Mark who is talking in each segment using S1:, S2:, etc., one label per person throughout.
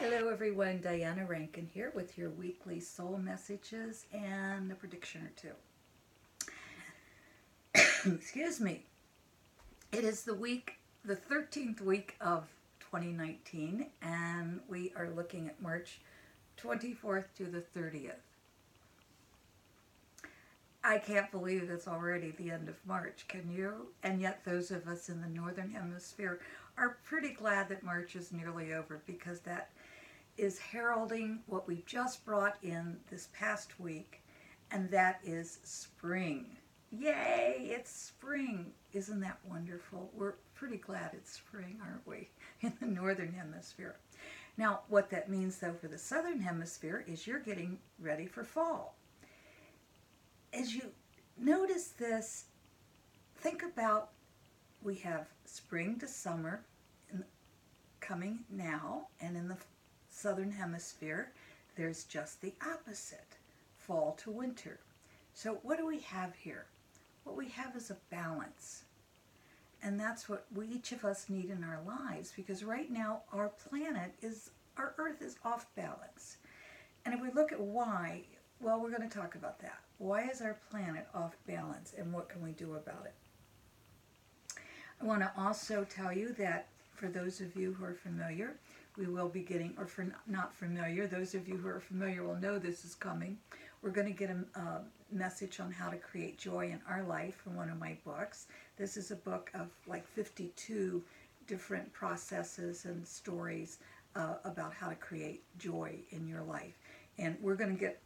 S1: Hello everyone, Diana Rankin here with your weekly soul messages and a prediction or two. Excuse me. It is the 13th week of 2019, and we are looking at March 24th to the 30th. I can't believe it's already the end of March, can you? And yet those of us in the Northern Hemisphere are pretty glad that March is nearly over, because that is heralding what we just brought in this past week, and that is spring. Yay, it's spring. Isn't that wonderful? We're pretty glad it's spring, aren't we, in the Northern Hemisphere? Now, what that means, though, for the Southern Hemisphere is you're getting ready for fall. As you notice this, think about, we have spring to summer coming now, and in the Southern Hemisphere, there's just the opposite, fall to winter. So what do we have here? What we have is a balance. And that's what each of us need in our lives, because right now our Earth is off balance. And if we look at why, well, we're going to talk about that. Why is our planet off balance, and what can we do about it? I want to also tell you that for those of you who are familiar, we will be getting, or for not familiar, those of you who are familiar will know this is coming. We're going to get a message on how to create joy in our life from one of my books. This is a book of like 52 different processes and stories about how to create joy in your life. And we're going to get,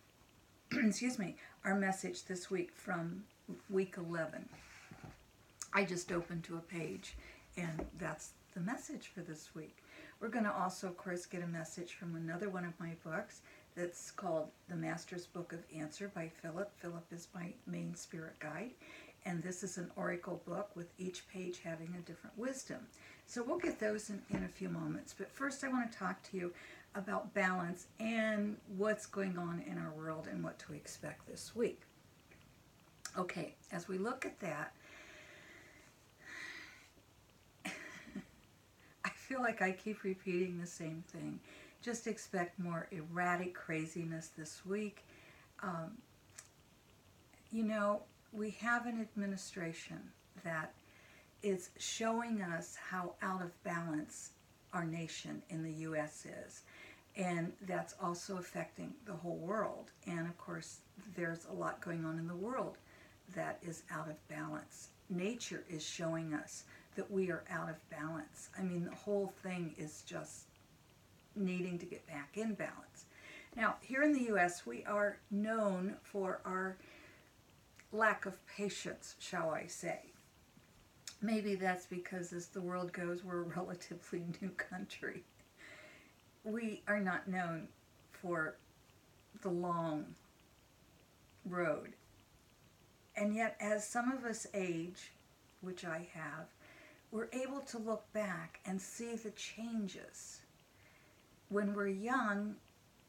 S1: excuse me, our message this week from week 11. I just opened to a page, and that's the message for this week. We're going to also, of course, get a message from another one of my books that's called The Master's Book of Answer by Philip. Philip is my main spirit guide, and this is an oracle book with each page having a different wisdom. So we'll get those in a few moments. But first I want to talk to you about balance and what's going on in our world and what to expect this week. Okay, as we look at that, I feel like I keep repeating the same thing. Just expect more erratic craziness this week. We have an administration that is showing us how out of balance our nation in the U.S. is. And that's also affecting the whole world. And of course, there's a lot going on in the world that is out of balance. Nature is showing us that we are out of balance. I mean, the whole thing is just needing to get back in balance. Now, here in the U.S., we are known for our lack of patience, shall I say. Maybe that's because as the world goes, we're a relatively new country. We are not known for the long road. And yet, as some of us age, which I have, we're able to look back and see the changes. When we're young,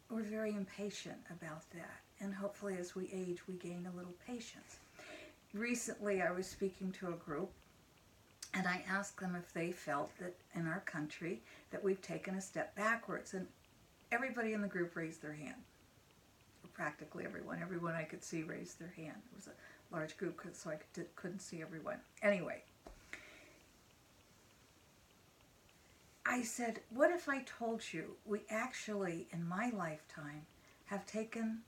S1: we're very impatient about that. And hopefully as we age, we gain a little patience. Recently, I was speaking to a group, and I asked them if they felt that in our country that we've taken a step backwards. And everybody in the group raised their hand. Or practically everyone. Everyone I could see raised their hand. It was a large group, so I couldn't see everyone. Anyway, I said, what if I told you we actually, in my lifetime, have taken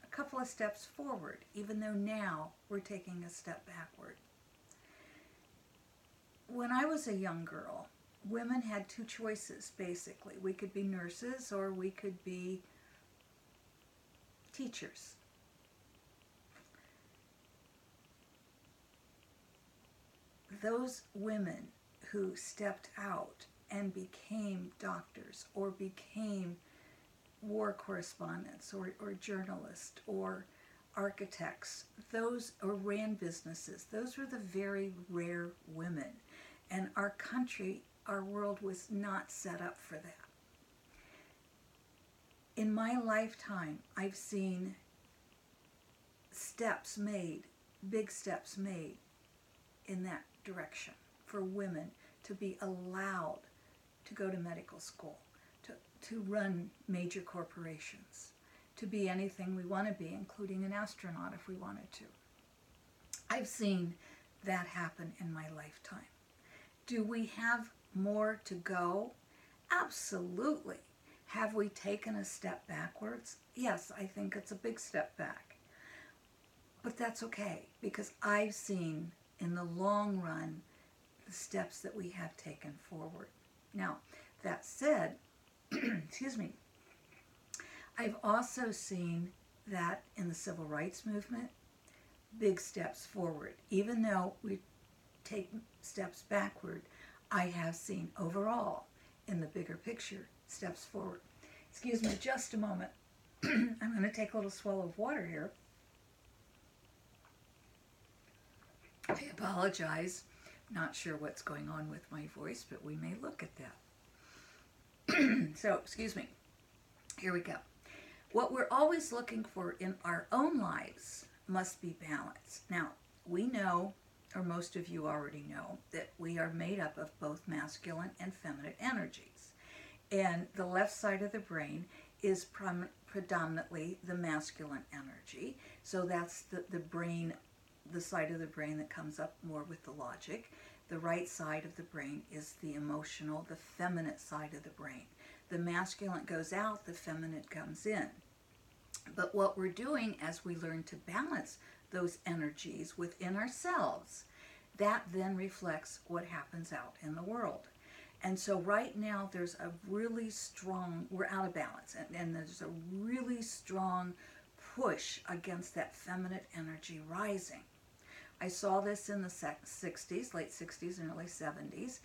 S1: a couple of steps forward, even though now we're taking a step backward? When I was a young girl, women had two choices, basically. We could be nurses or we could be teachers. Those women who stepped out and became doctors or became war correspondents or journalists or architects, or ran businesses, those were the very rare women. And our country, our world was not set up for that. In my lifetime, I've seen steps made, big steps made in that direction for women to be allowed to go to medical school, to run major corporations, to be anything we want to be, including an astronaut if we wanted to. I've seen that happen in my lifetime. Do we have more to go? Absolutely. Have we taken a step backwards? Yes, I think it's a big step back. But that's okay, because I've seen in the long run the steps that we have taken forward. Now, that said, excuse me, I've also seen that in the civil rights movement, big steps forward. Even though we take steps backward, I have seen overall, in the bigger picture, steps forward. Excuse me just a moment. I'm going to take a little swallow of water here. I apologize. Not sure what's going on with my voice, but we may look at that. So, excuse me. Here we go. What we're always looking for in our own lives must be balance. Now, we know, or most of you already know, that we are made up of both masculine and feminine energies. And the left side of the brain is predominantly the masculine energy. So that's the brain, the side of the brain that comes up more with the logic. The right side of the brain is the emotional, the feminine side of the brain. The masculine goes out, the feminine comes in. But what we're doing as we learn to balance those energies within ourselves, that then reflects what happens out in the world. And so right now there's a really strong, we're out of balance, and there's a really strong push against that feminine energy rising. I saw this in the 60s, late 60s and early 70s,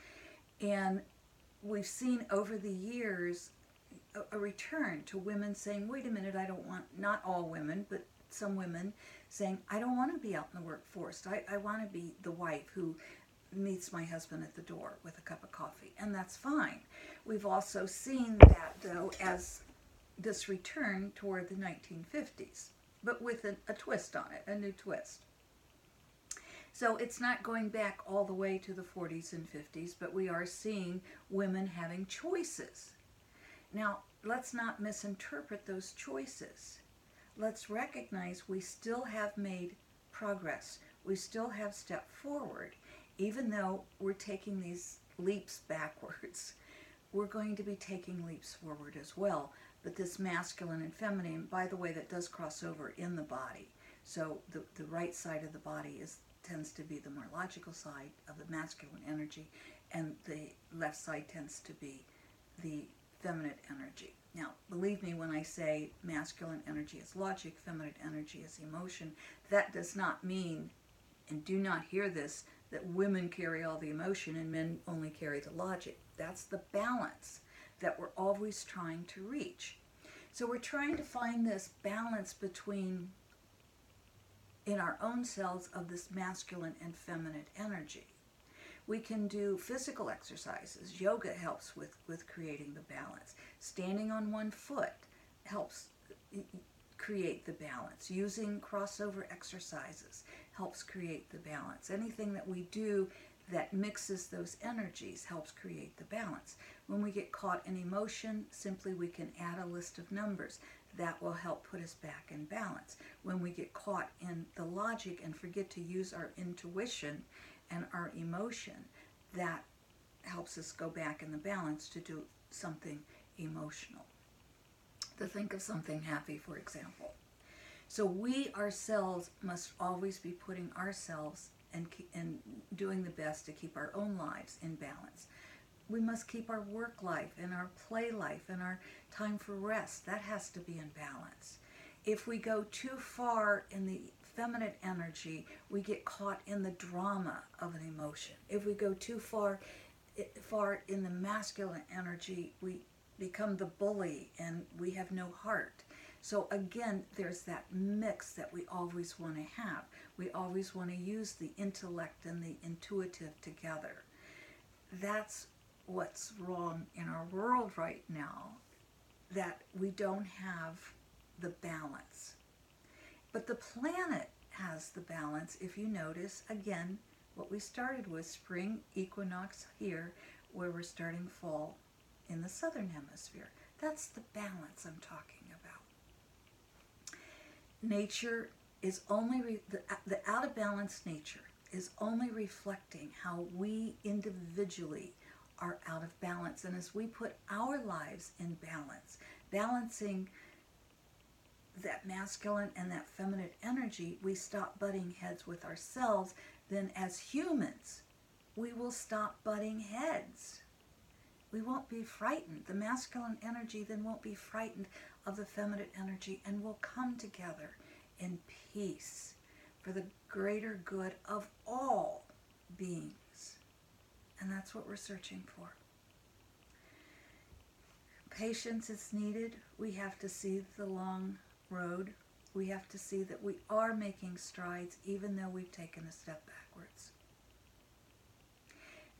S1: and we've seen over the years a return to women saying, wait a minute, I don't want, not all women, but some women saying, I don't want to be out in the workforce. I want to be the wife who meets my husband at the door with a cup of coffee, and that's fine. We've also seen that, though, as this return toward the 1950s, but with a twist on it, a new twist. So it's not going back all the way to the 40s and 50s, but we are seeing women having choices. Now, let's not misinterpret those choices. Let's recognize we still have made progress. We still have stepped forward. Even though we're taking these leaps backwards, we're going to be taking leaps forward as well. But this masculine and feminine, by the way, that does cross over in the body. So the right side of the body tends to be the more logical side of the masculine energy, and the left side tends to be the feminine energy. Now, believe me when I say masculine energy is logic, feminine energy is emotion, that does not mean, and do not hear this, that women carry all the emotion and men only carry the logic. That's the balance that we're always trying to reach. So we're trying to find this balance between, in our own selves, of this masculine and feminine energy. We can do physical exercises. Yoga helps with creating the balance. Standing on one foot helps create the balance. Using crossover exercises helps create the balance. Anything that we do that mixes those energies helps create the balance. When we get caught in emotion, simply we can add a list of numbers. That will help put us back in balance. When we get caught in the logic and forget to use our intuition and our emotion, that helps us go back in the balance to do something emotional. To think of something happy, for example. So we ourselves must always be putting ourselves and doing the best to keep our own lives in balance. We must keep our work life and our play life and our time for rest. That has to be in balance. If we go too far in the feminine energy, we get caught in the drama of an emotion. If we go too far in the masculine energy, we become the bully and we have no heart. So again, there's that mix that we always want to have. We always want to use the intellect and the intuitive together. That's what's wrong in our world right now, that we don't have the balance. But the planet has the balance. If you notice, again, what we started with, spring equinox here, where we're starting fall in the southern hemisphere. That's the balance I'm talking about. Nature is only, the out of balance nature is only reflecting how we individually are out of balance. And as we put our lives in balance, balancing that masculine and that feminine energy, we stop butting heads with ourselves. Then as humans, we will stop butting heads. We won't be frightened. The masculine energy then won't be frightened of the feminine energy, and we'll come together in peace for the greater good of all beings. And that's what we're searching for. Patience is needed. We have to see the long road. We have to see that we are making strides even though we've taken a step backwards.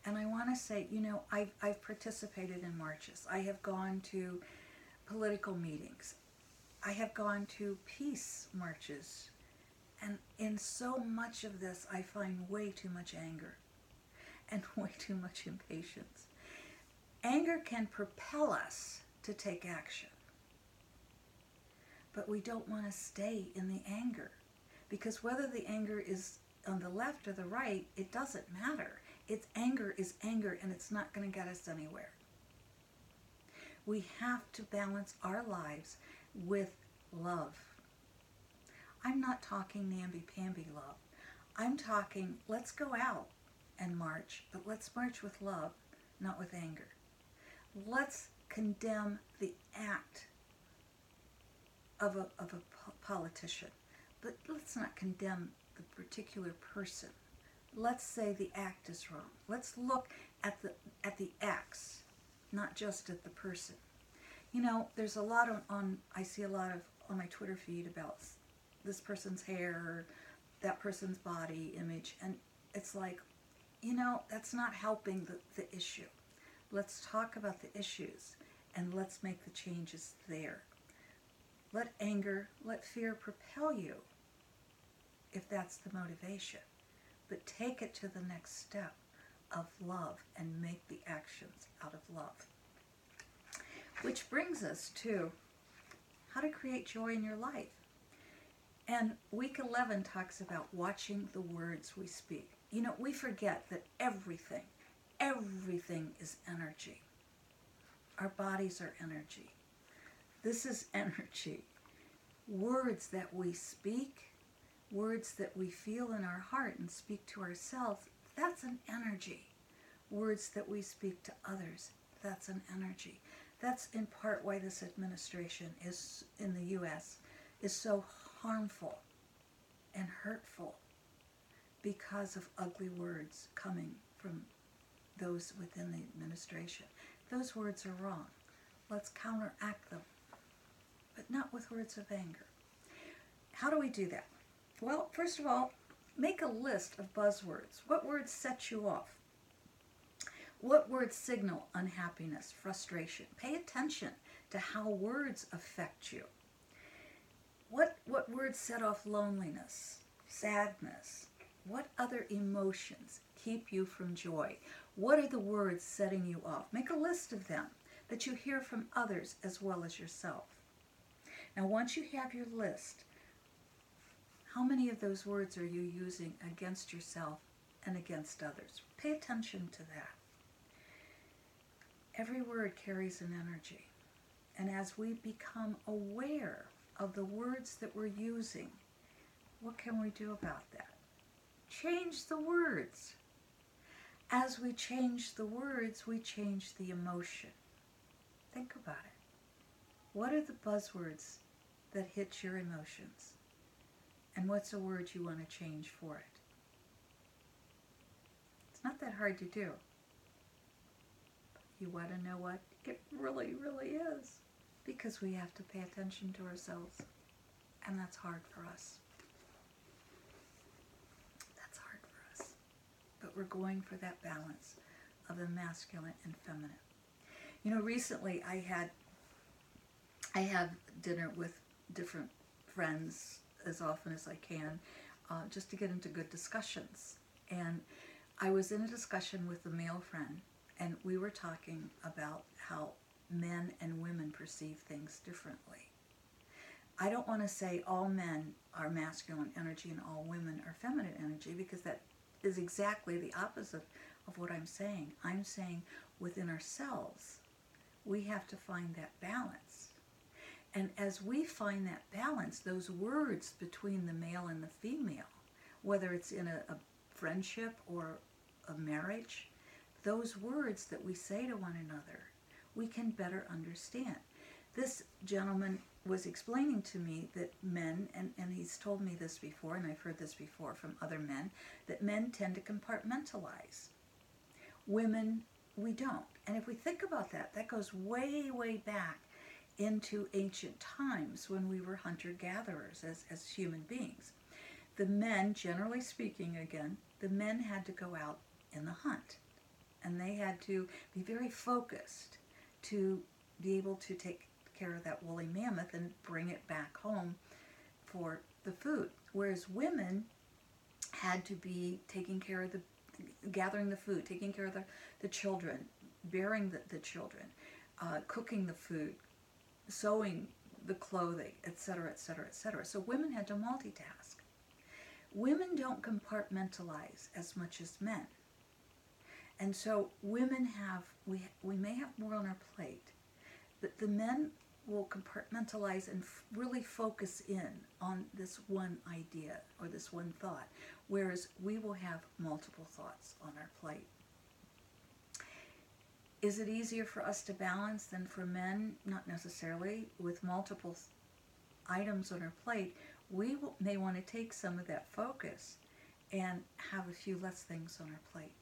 S1: And I want to say, you know, I've participated in marches. I have gone to political meetings. I have gone to peace marches. And in so much of this, I find way too much anger and way too much impatience. Anger can propel us to take action. But we don't want to stay in the anger, because whether the anger is on the left or the right, it doesn't matter. It's anger is anger, and it's not going to get us anywhere. We have to balance our lives with love. I'm not talking namby-pamby love. I'm talking, let's go out and march, but let's march with love, not with anger. Let's condemn the act of a politician, but let's not condemn the particular person. Let's say the act is wrong. Let's look at the acts, not just at the person. You know, there's a lot I see a lot of on my Twitter feed about this person's hair or that person's body image, and it's like, you know, that's not helping the issue. Let's talk about the issues and let's make the changes there. Let anger, let fear propel you if that's the motivation. But take it to the next step of love and make the actions out of love. Which brings us to how to create joy in your life. And week 11 talks about watching the words we speak. You know, we forget that everything is energy. Our bodies are energy. This is energy. Words that we speak, words that we feel in our heart and speak to ourselves, that's an energy. Words that we speak to others, that's an energy. That's in part why this administration is in the U.S. is so harmful and hurtful, because of ugly words coming from those within the administration. Those words are wrong. Let's counteract them, but not with words of anger. How do we do that? Well, first of all, make a list of buzzwords. What words set you off? What words signal unhappiness, frustration? Pay attention to how words affect you. What words set off loneliness, sadness? What other emotions keep you from joy? What are the words setting you off? Make a list of them that you hear from others as well as yourself. Now, once you have your list, how many of those words are you using against yourself and against others? Pay attention to that. Every word carries an energy. And as we become aware of the words that we're using, what can we do about that? Change the words. As we change the words, we change the emotion. Think about it. What are the buzzwords that hit your emotions? And what's a word you want to change for it? It's not that hard to do. You want to know what? It really, really is. Because we have to pay attention to ourselves. And that's hard for us. That's hard for us. But we're going for that balance of the masculine and feminine. You know, recently I have dinner with different friends as often as I can, just to get into good discussions. And I was in a discussion with a male friend, and we were talking about how men and women perceive things differently. I don't want to say all men are masculine energy and all women are feminine energy, because that is exactly the opposite of what I'm saying. I'm saying within ourselves, we have to find that balance. And as we find that balance, those words between the male and the female, whether it's in a friendship or a marriage, those words that we say to one another, we can better understand. This gentleman was explaining to me that men, and he's told me this before, and I've heard this before from other men, that men tend to compartmentalize. Women, we don't. And if we think about that, that goes way, way back into ancient times when we were hunter-gatherers as human beings. The men, generally speaking again, the men had to go out in the hunt. And they had to be very focused to be able to take care of that woolly mammoth and bring it back home for the food. Whereas women had to be taking care of gathering the food, taking care of the children, bearing the children, cooking the food, sewing the clothing, etc., etc., etc. So women had to multitask. Women don't compartmentalize as much as men. And so women have, we may have more on our plate, but the men will compartmentalize and really focus in on this one idea or this one thought, whereas we will have multiple thoughts on our plate. Is it easier for us to balance than for men? Not necessarily. With multiple items on our plate, we may want to take some of that focus and have a few less things on our plate.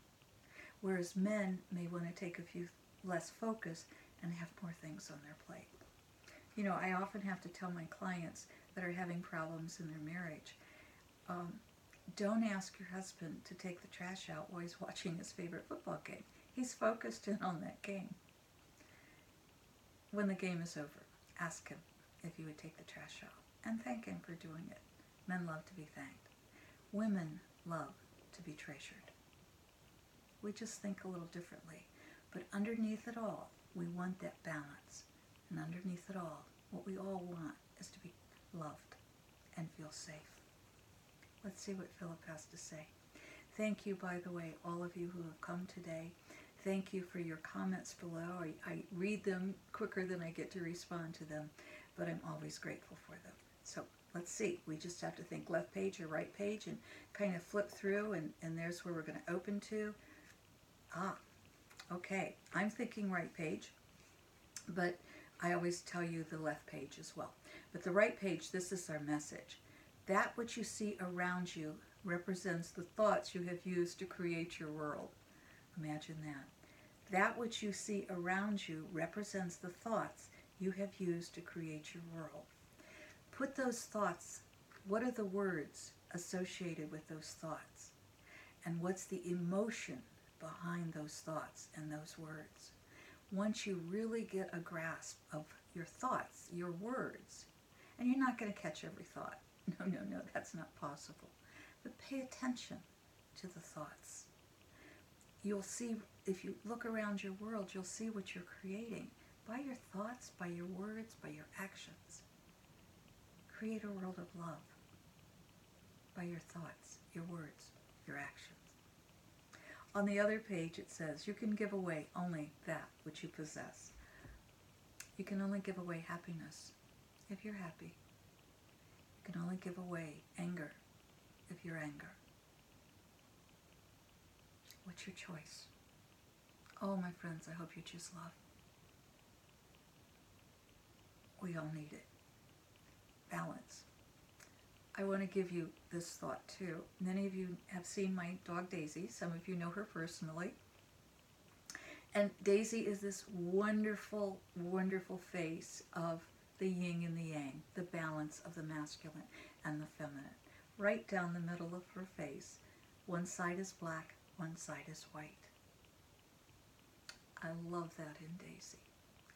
S1: Whereas men may want to take a few less focus and have more things on their plate. You know, I often have to tell my clients that are having problems in their marriage, don't ask your husband to take the trash out while he's watching his favorite football game. He's focused in on that game. When the game is over, ask him if he would take the trash out and thank him for doing it. Men love to be thanked. Women love to be treasured. We just think a little differently. But underneath it all, we want that balance. And underneath it all, what we all want is to be loved and feel safe. Let's see what Philip has to say. Thank you, by the way, all of you who have come today. Thank you for your comments below. I read them quicker than I get to respond to them, but I'm always grateful for them. So let's see. We just have to think left page or right page and kind of flip through, and there's where we're going to open to. Okay. I'm thinking right page, but I always tell you the left page as well. But the right page, this is our message. That which you see around you represents the thoughts you have used to create your world. Imagine that. That which you see around you represents the thoughts you have used to create your world. Put those thoughts, what are the words associated with those thoughts? And what's the emotion behind those thoughts and those words? Once you really get a grasp of your thoughts, your words, and you're not going to catch every thought. No, that's not possible. But pay attention to the thoughts. You'll see, if you look around your world, you'll see what you're creating by your thoughts, by your words, by your actions. Create a world of love by your thoughts, your words, your actions. On the other page it says, you can give away only that which you possess. You can only give away happiness if you're happy. You can only give away anger if you're angry. What's your choice? Oh, my friends, I hope you choose love. We all need it. Balance. I want to give you this thought too. Many of you have seen my dog Daisy. Some of you know her personally. And Daisy is this wonderful, wonderful face of the yin and the yang, the balance of the masculine and the feminine. Right down the middle of her face. One side is black, one side is white. I love that in Daisy.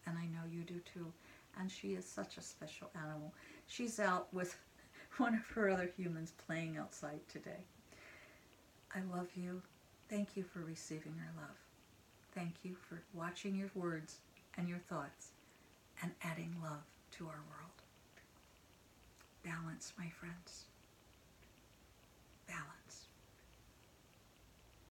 S1: And I know you do too. And she is such a special animal. She's out with one of her other humans playing outside today. I love you. Thank you for receiving our love. thank you for watching your words and your thoughts and adding love to our world. Balance, my friends.